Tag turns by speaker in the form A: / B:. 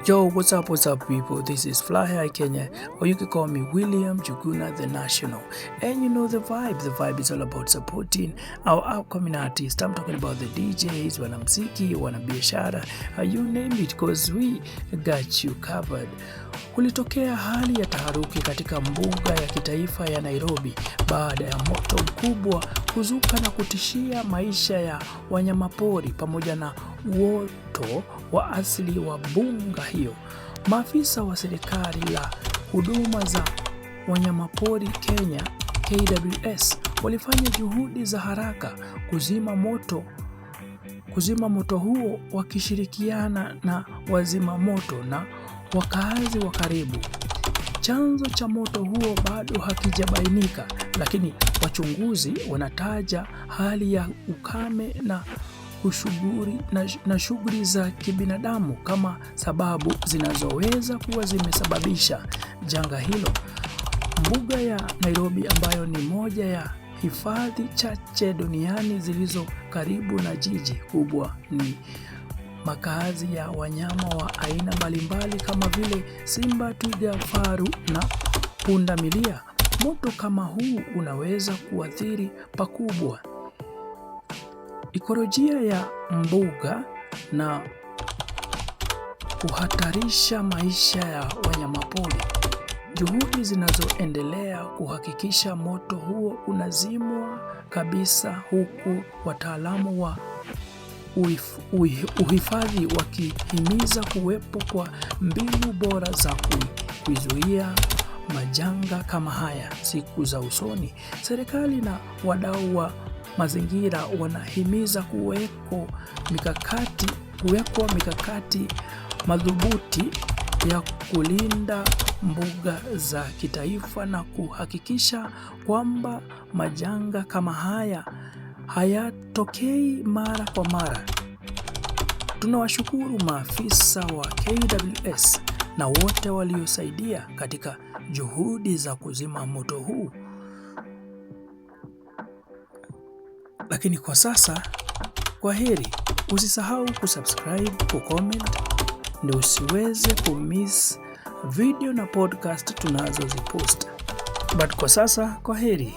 A: Yo, what's up people? This is Fly High Kenya, or you can call me William Juguna the National. And you know the vibe is all about supporting our upcoming artists. I'm talking about the DJs, wanamuziki, wanabiashara, you name it, because we got you covered. Kulitokea hali ya taharuki katika mbuga ya kitaifa ya Nairobi baada ya moto mkubwa kuzuka na kutishia maisha ya wanyamapori pamoja na uoto wa asili wa mbuga hiyo. Maafisa wa serikali la huduma za wanyamapori Kenya KWS walifanya juhudi za haraka kuzima moto huo wakishirikiana na wazima moto na wakaazi wa karibu. Chanzo cha moto huo bado hakijabainika, lakini wachunguzi wanataja hali ya ukame na shughuli za kibinadamu kama sababu zinazoweza kuwa zimesababisha janga hilo. Mbuga ya Nairobi, ambayo ni moja ya hifadhi chache duniani zilizo karibu na jiji kubwa, ni makazi ya wanyama wa aina mbalimbali kama vile simba, twiga, faru na punda milia. Moto kama huu unaweza kuathiri pakubwa ikolojia ya mbuga na kuhatarisha maisha ya wanyamapori. Juhudi zinazoendelea kuhakikisha moto huo unazimwa kabisa, huku wataalamu wa uhifadhi wakihimiza kuwepo kwa mbinu bora za kuzuia majanga kama haya siku za usoni. Serikali na wadau wa mazingira wanahimiza kuwekwa mikakati madhubuti ya kulinda mbuga za kitaifa na kuhakikisha kwamba majanga kama haya hayatokei mara kwa mara. Tunawashukuru maafisa wa KWS na wote waliosaidia katika juhudi za kuzima moto huu. Lakini kwa sasa, kwa heri. Usisahau kusubscribe, kucomment, ndio usiweze kumiss video na podcast tunazozipost. But kwa sasa, kwa heri.